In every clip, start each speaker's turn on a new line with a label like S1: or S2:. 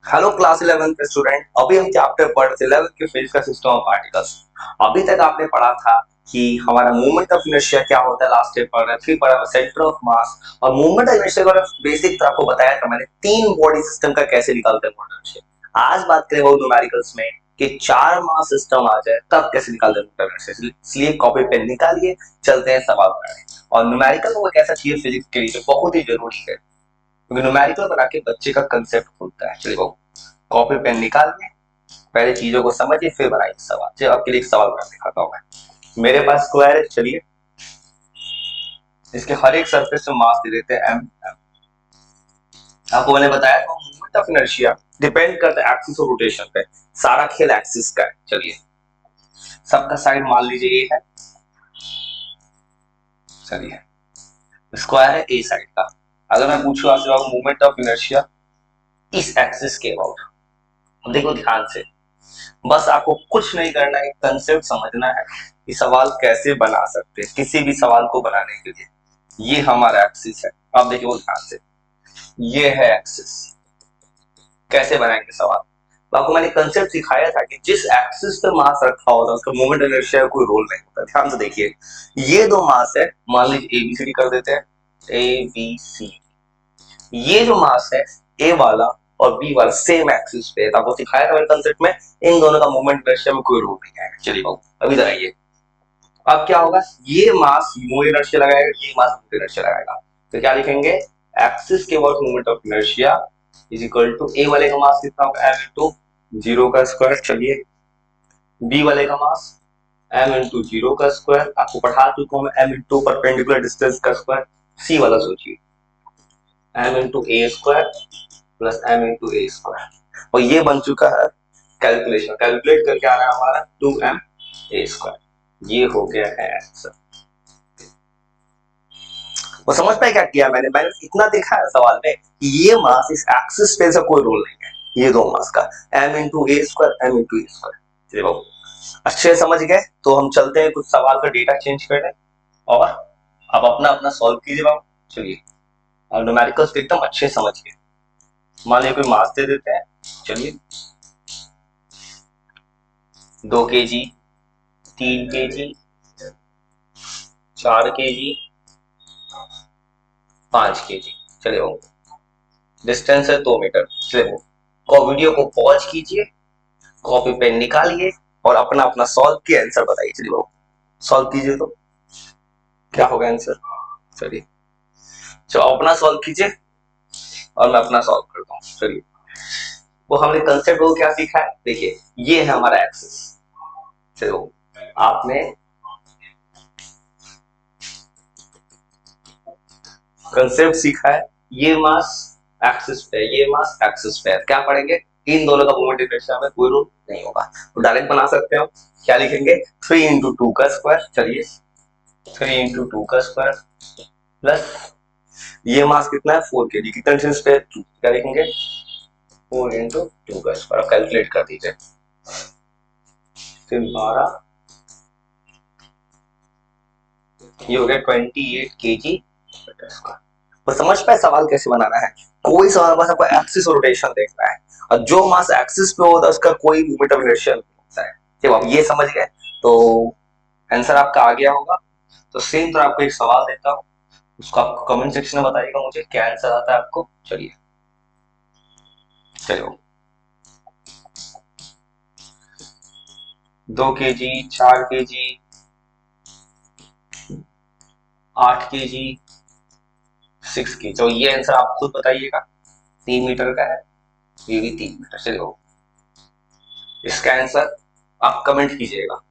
S1: Hello class 11 के student. अभी हम चैप्टर पढ़ रहे थे 11th के फिजिक्स का सिस्टम ऑफ पार्टिकल्स। अभी तक आपने पढ़ा था कि हमारा मूवमेंट ऑफ इनर्शिया क्या होता है, लास्ट स्टेप पढ़ रहे थे, फिर पढ़ा सेंटर ऑफ मास और मूवमेंट ऑफ इनर्शिया का बेसिक तो आपको बताया था मैंने, तीन बॉडी सिस्टम का कैसे निकालते हैं मूवमेंट इनर्शिया। आज बात करें वो न्यूमेरिकल्स में कि चार मास सिस्टम आ जाए तब कैसे निकालते हैं मूवमेंट ऑफ इनर्शिया। इसलिए कॉपी पेन निकालिए, चलते हैं सवाल करने। और न्यूमेरिकल वो एक ऐसा चीज फिजिक्स के लिए जो बहुत ही जरूरी है, क्योंकि न्यूमेरिकल बना के बच्चे का कंसेप्ट खुलता है। चलिए कॉपी पेन निकालिए, पहले चीजों को समझिए फिर बनाइए सवाल। चलिए आपके लिए एक सवाल मैं दिखाता हूँ। मैं मेरे पास स्क्वायर है, चलिए इसके हर एक सरफेस में मास दे देते हैं एम। आपको मैंने बताया था मूवमेंट ऑफ इनर्शिया डिपेंड करता है एक्सिस और रोटेशन पे। सारा खेल एक्सिस का है। चलिए सबका साइड मान लीजिए ये है। चलिए स्क्वायर है ए साइड का। अगर मैं पूछूं आपसे मूवमेंट ऑफ इनर्शिया इस एक्सिस के अबाउट, देखो ध्यान से, बस आपको कुछ नहीं करना है, कंसेप्ट समझना है कि सवाल कैसे बना सकते हैं। किसी भी सवाल को बनाने के लिए ये हमारा एक्सिस है। आप देखिए ध्यान से, ये है एक्सिस। कैसे बनाएंगे सवाल, तो आपको मैंने कंसेप्ट सिखाया था कि जिस एक्सिस पे मास रखा होता है उसका मोमेंट इनर्शिया कोई रोल नहीं होता। ध्यान से देखिए, ये दो मास है, मान लीजिए एबीसीडी कर देते हैं, ए बी सी। ये जो मास है ए वाला और बी वाला सेम एक्सिस पे है। तो आपको सिखाया था मैंने कंसेप्ट में, इन दोनों का मोमेंट इनर्शिया में कोई रोल नहीं आएगा। चलिए बाबू अभी इधर आइए। अब क्या होगा, ये मास मोमेंट इनर्शिया लगाएगा, ये मास मोमेंट इनर्शिया लगाएगा। तो क्या लिखेंगे, एक्सिस के work moment of inertia is equal to A वाले का मास कितना होगा, एम इंटू जीरो का स्क्वायर। चलिए बी वाले का मास एम इंटू जीरो का स्क्वायर, आपको पढ़ा चुका हूं मैं, एम इंटू परपेंडिकुलर डिस्टेंस का स्क्वायर। सी वाला सोचिए, M into A square plus M into A square. और ये बन चुका है कैलकुलेशन, कैलकुलेट करके आ रहा है हमारा 2m ए स्क्वायर। ये हो गया है आंसर। वो समझ पाए क्या किया मैंने मैंने इतना देखा है सवाल में कि ये मास इस एक्सिस पे से कोई रोल नहीं है, ये दो मास का m into A square M into A square. चलिए बाबू अच्छे समझ गए, तो हम चलते हैं कुछ सवाल का डेटा चेंज करने और अब अपना अपना सॉल्व कीजिए बाबू। चलिए और न्यूमेरिकल्स एकदम अच्छे समझिए। मान लीजिए कोई मास दे देते हैं, चलिए 2 kg, 3 kg, 4 kg, 5 kg। चलिए वो डिस्टेंस है 2 मीटर। चलिए वो वीडियो को पॉज कीजिए, कॉपी पेन निकालिए और अपना अपना सॉल्व किया आंसर बताइए। चलिए वो सॉल्व कीजिए, तो क्या होगा आंसर। चलिए चलो अपना सॉल्व कीजिए और मैं अपना सॉल्व करता हूँ। चलिए वो हमने कंसेप्ट को क्या सीखा है, देखिए ये है हमारा एक्सिस। चलो आपने कंसेप्ट सीखा है, ये मास एक्सिस पे, ये मास एक्सिस पे। क्या पढ़ेंगे, इन दोनों का मोमेंट इनर्शिया में कोई रूल नहीं होगा, तो डायरेक्ट बना सकते हो। क्या लिखेंगे, 3 इंटू टू का स्क्वायर। चलिए 3 इंटू टू का स्क्वायर प्लस ये मास कितना है 4 kg, कितना डिस्टेंस पे 2। क्या लिखेंगे 4 इंटू टू का स्क्वायर। कैलकुलेट कर दीजिए, फिर 12, ये हो गया 28 kg। तो समझ पाए सवाल कैसे बनाना है। कोई सवाल बस आपको एक्सिस और रोटेशन देखना है, और जो मास एक्सिस पे होता है उसका कोई मूवमेंट ऑफ इनर्शिया नहीं होता है। जब आप ये समझ गए तो आंसर आपका आ गया होगा। तो सेम तरह आपको एक सवाल देता हूँ, उसको आप कमेंट सेक्शन में बताइएगा मुझे क्या आंसर आता है आपको। चलिए चलो 2 kg, 4 kg, 8 kg, 6 kg। तो ये आंसर आप खुद बताइएगा। 3 मीटर का है, ये भी 3 मीटर। चलो इसका आंसर आप कमेंट कीजिएगा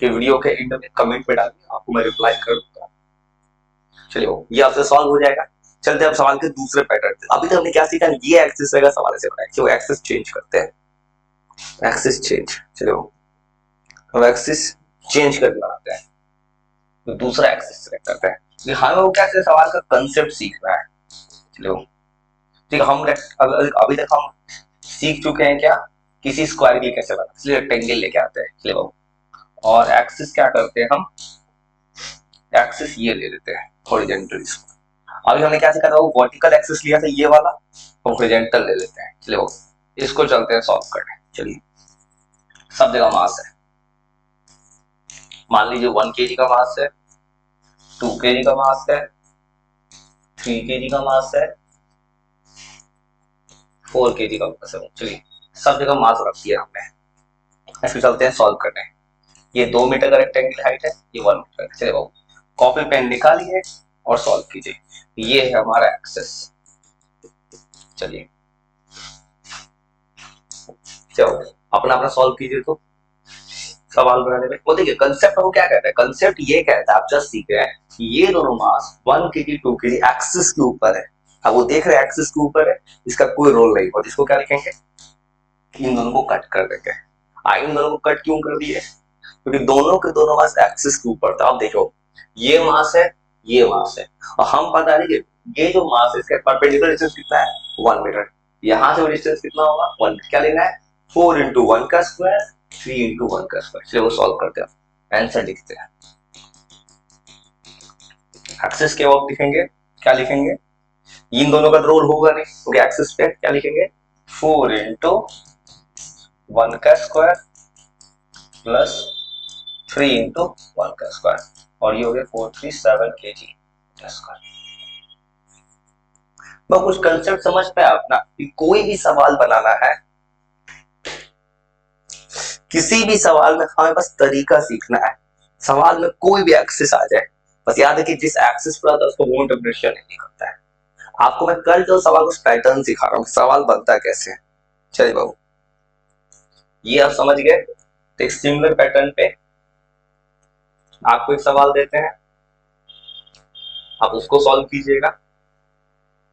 S1: कि वीडियो के एंड में कमेंट में डालिए, आपको मैं रिप्लाई कर दूंगा। चलिए ये आपसे सॉल्व हो जाएगा। चलते हैं अब सवाल के दूसरे पैटर्न पे। अभी तक हमने क्या सीखा, ये एक्सिस रहेगा, सवाल ऐसे बनाए कि वो एक्सिस चेंज करते हैं, एक्सिस चेंज। चलो हम एक्सिस चेंज करके बनाते हैं, तो दूसरा एक्सिस सेलेक्ट करते हैं। हमें वो क्या सवाल का कंसेप्ट सीखना है। चलो ठीक है, हम अभी तक हम सीख चुके हैं क्या, किसी स्क्वायर की कैसे बना, इसलिए रेक्टेंगल लेके आते हैं। चलो और एक्सिस क्या करते हैं हम, एक्सिस ये ले लेते हैं हॉरिजॉन्टल। अभी हमने क्या सीखा था, वो वर्टिकल एक्सिस लिया था ये वाला, तो हॉरिजॉन्टल ले लेते हैं। चलो इसको चलते हैं सॉल्व करने। चलिए, सब जगह मास है, मान लीजिए 1 kg का मास है, 2 kg का मास है, 3 kg का मास है, 4 kg का मास है। चलिए, सब जगह मास रख दिया हमने, ऐसे चलते हैं सॉल्व करने। ये 2 मीटर का रेक्टेंगल हाइट है, ये 1 मीटर। चलिए बाबू, कॉपी पेन निकालिए और सॉल्व कीजिए। ये है हमारा एक्सेस। चलिए चलो अपना अपना सॉल्व कीजिए। तो सवाल बनाने में वो देखिए कंसेप्ट वो क्या कहता है, कंसेप्ट ये कहता है, आप जस्ट सीख रहे हैं, ये दोनों मास 1 kg 2 kg एक्सिस के ऊपर है। अब वो देख रहे हैं एक्सिस के ऊपर है, इसका कोई रोल नहीं। और इसको क्या लिखेंगे, इन दोनों को कट कर देंगे। इन दोनों को कट क्यों कर दिए, क्योंकि दोनों के दोनों मास एक्सिस के ऊपर था। अब देखो, ये मास है, ये मास है, और हम पता नहीं कि ये जो मास है इसका परपेंडिकुलर डिस्टेंस कितना है, 1 मीटर। यहां से डिस्टेंस कितना होगा, 1। क्या लेना है, 4 × 1 का स्क्वायर, 3 × 1 का स्क्वायर। चलिए वो सॉल्व करते हैं, आंसर लिखते हैं। एक्सिस के वक्त लिखेंगे, क्या लिखेंगे, इन दोनों का रोल होगा नहीं, क्योंकि एक्सिस पे क्या लिखेंगे, 4 × 1 का स्क्वायर प्लस 3 × 1 का स्क्वायर, और ये हो गया 437 kg का स्क्वायर। मैं कुछ कंसेप्ट समझ पाया अपना, कि कोई भी सवाल बनाना है, किसी भी सवाल में हमें बस तरीका सीखना है। सवाल में कोई भी एक्सिस आ जाए, बस याद है कि जिस एक्सिस पर आता है उसको मोमेंट ऑफ इनर्शिया नहीं करता है। आपको मैं कल जो सवाल उस पैटर्न सिखा रहा हूँ, सवाल बनता कैसे है। चलिए बाबू, ये आप समझ गए। तो एक सिमिलर पैटर्न पे आपको एक सवाल देते हैं, आप उसको सॉल्व कीजिएगा,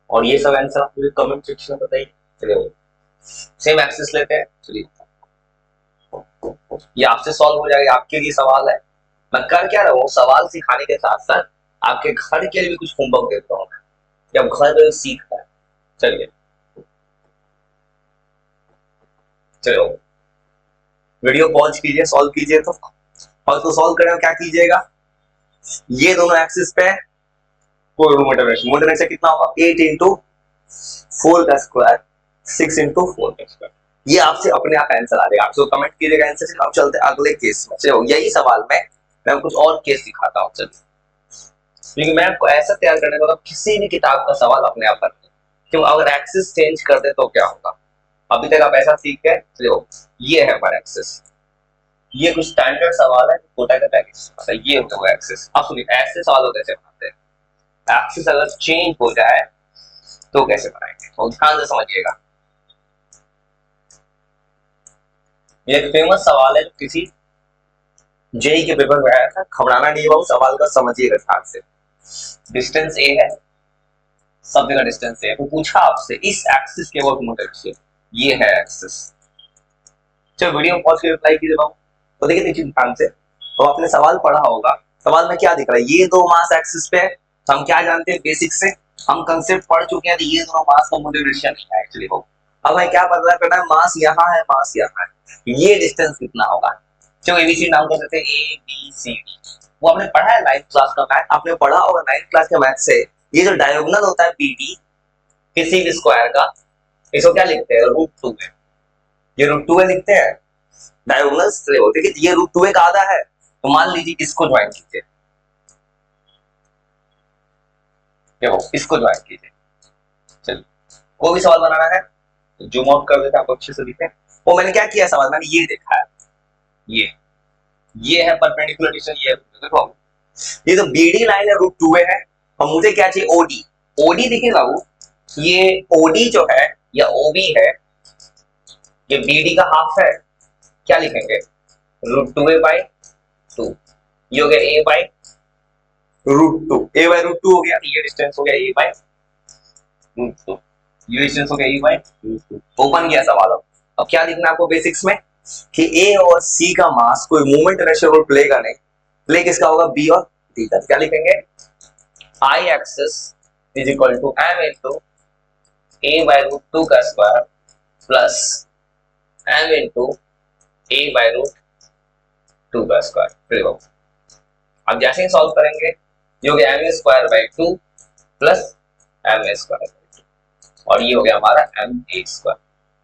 S1: और ये सब आंसर आप मुझे कमेंट सेक्शन में बताइए। चलिए सेम एक्सिस लेते हैं। चलिए ये आपसे सॉल्व हो जाएगा, आपके लिए सवाल है। मैं कर क्या रहा हूँ, सवाल सिखाने के साथ साथ आपके घर के लिए भी कुछ होमवर्क देता हूँ, जब घर में सीखता है। चलिए चलो वीडियो पॉज कीजिए, सॉल्व कीजिए। तो और उसको सॉल्व करने में क्या कीजिएगा, ये दोनों एक्सिस पे कोई मोटर से कितना होगा, 8 × 4 का स्क्वायर, 6 × 4 का स्क्वायर। ये आपसे अपने आप आंसर आ जाएगा, आपसे कमेंट कीजिएगा आंसर। हम चलते हैं अगले केस में। चलो यही सवाल में मैं कुछ और केस दिखाता हूँ। चलिए, क्योंकि मैं आपको ऐसा तैयार करने का, किसी भी किताब का सवाल अपने आप करते हैं, क्यों अगर एक्सिस चेंज कर दे तो क्या होगा। अभी तक आप ऐसा सीख गए। चलो ये है हमारा एक्सिस, ये कुछ स्टैंडर्ड सवाल है, कोटा का पैकेज। ये होगा एक्सिस। अब सुनिए, ऐसे सवाल कैसे बनाते हैं, एक्सिस अगर चेंज हो जाए तो कैसे बनाएंगे, तो ध्यान से समझिएगा। ये एक फेमस सवाल है जो किसी जेई के पेपर में आया था, घबराना नहीं है, सवाल का समझिएगा ध्यान से। डिस्टेंस ए है, सब जगह डिस्टेंस ए, तो पूछा आपसे इस एक्सिस के वर्क मोटर से, ये है एक्सिस। चलो वीडियो पॉज करके रिप्लाई कीजिए बाबू। तो देखिए ध्यान से, तो आपने सवाल पढ़ा होगा, सवाल में क्या दिख रहा है, ये दो मास एक्सिस पे है। हम क्या जानते हैं बेसिक से, हम कंसेप्ट पढ़ चुके हैं, ये दोनों मास का मोटिवेशन नहीं है एक्चुअली बाबू। अब हमें क्या पता करना है, मास यहाँ है, मास यहाँ है, ये डिस्टेंस कितना होगा। चलो एबीसी नाम कर सकते हैं, ए बी सी डी। वो आपने पढ़ा है 9th क्लास का मैथ, आपने पढ़ा होगा 9th क्लास के मैथ से। ये जो डायगोनल होता है बीडी किसी भी स्क्वायर का, इसको क्या लिखते हैं, √2 है। ये √2 है लिखते हैं, डायगोनल्स होते हैं कि ये √2 का आधा है, तो मान लीजिए इसको ज्वाइन कीजिए, इसको ज्वाइन कीजिए। चलिए कोई भी सवाल बनाना है तो जूम आउट कर देते हैं, आपको अच्छे से दिखे। वो मैंने क्या किया सवाल, मैंने ये देखा है, ये है परपेंडिकुलर डिस्टेंस, ये देखो ये तो बीडी लाइन है √2 है, और मुझे क्या चाहिए, ओडी। ओडी देखिए बाबू, ये ओडी जो है या ओबी है, ये बीडी का हाफ है, क्या लिखेंगे, √2a/2। ये हो गया a/√2, a/√2 हो गया, ये डिस्टेंस हो गया a/√2, ये डिस्टेंस हो गया a/√2। ओपन किया सवाल। अब क्या लिखना है आपको बेसिक्स में, कि ए और सी का मास कोई मूवमेंट इनर्शिया रोल प्ले का नहीं, प्ले किसका होगा, बी और डी का। क्या लिखेंगे, I axis is equal to m into a/√2 का square plus m into a/√2 का स्क्वायर। अब जैसे ही सॉल्व करेंगे, ये हो गया ma² प्लस ma², और ये हो गया हमारा ma²।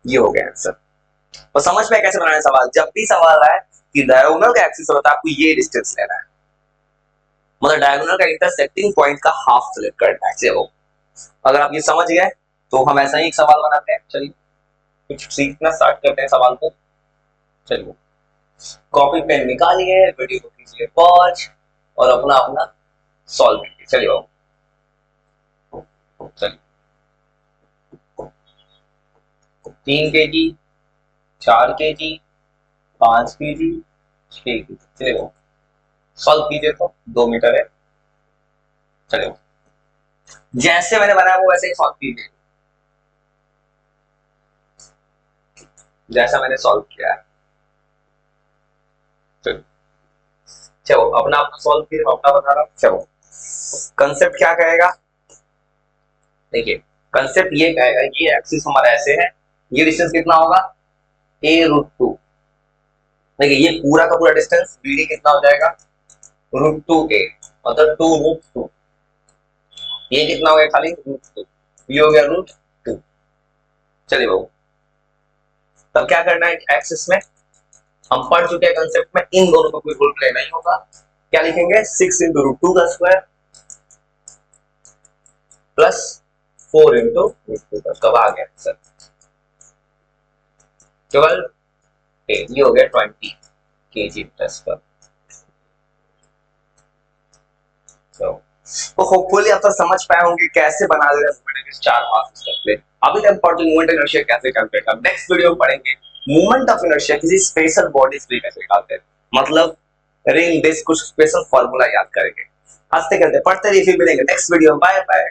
S1: ये हो गया आंसर। और समझ में कैसे बनाना है सवाल, जब भी सवाल आए कि डायगोनल का एक्सिस होता है आपको ये डिस्टेंस लेना है, मतलब डायगोनल का इंटरसेक्टिंग पॉइंट का हाफ सेलेक्ट करना है। चलो अगर आप ये समझ गए तो हम ऐसा ही एक सवाल बनाते हैं। चलिए कुछ सीखना स्टार्ट करते हैं सवाल को। चलिए कॉपी पेन निकालिए, वीडियो को कीजिए पॉज और अपना अपना सॉल्व कीजिए। चलिए बाबू, चलिए 3 kg, 4 kg, 5 kg, 6 kg। चलिए बाबू सॉल्व कीजिए तो 2 मीटर है। चलिए जैसे मैंने बनाया वो वैसे ही सॉल्व कीजिए, जैसा मैंने सॉल्व किया है। चलो अपना अपना सॉल्व कीजिए, अपना बता रहा हूँ। चलो कंसेप्ट क्या कहेगा, देखिए कंसेप्ट ये कहेगा ये एक्सिस हमारा ऐसे है, ये डिस्टेंस कितना होगा a√2। देखिए ये पूरा का पूरा डिस्टेंस BD कितना हो जाएगा √2a, मतलब 2√2। ये कितना हो गया खाली √2, ये हो गया √2। चलिए बाबू तब क्या करना है एक्सिस में, हम पढ़ चुके हैं कंसेप्ट में, इन दोनों को कोई रूल प्ले नहीं होगा। क्या लिखेंगे 6 × √2 का स्क्वायर प्लस 4 × √2 का, कब आ गया सर 12, ये हो गया 20 kg प्लस पर। तो होपफुली आप सब समझ पाए होंगे कैसे बना देना मोमेंट के 4 मार्क्स करते। अभी तक पढ़ चुके मोमेंट इनर्शिया कैसे कैलकुलेट करते, नेक्स्ट वीडियो में पढ़ेंगे मोमेंट ऑफ इनर्शिया किसी स्पेशल बॉडीज पे कैसे निकालते हैं, मतलब रिंग डिस्क कुछ स्पेशल फार्मूला याद करेंगे। हंसते खेलते पढ़ते रहिए, फिर मिलेंगे नेक्स्ट वीडियो में। Bye bye.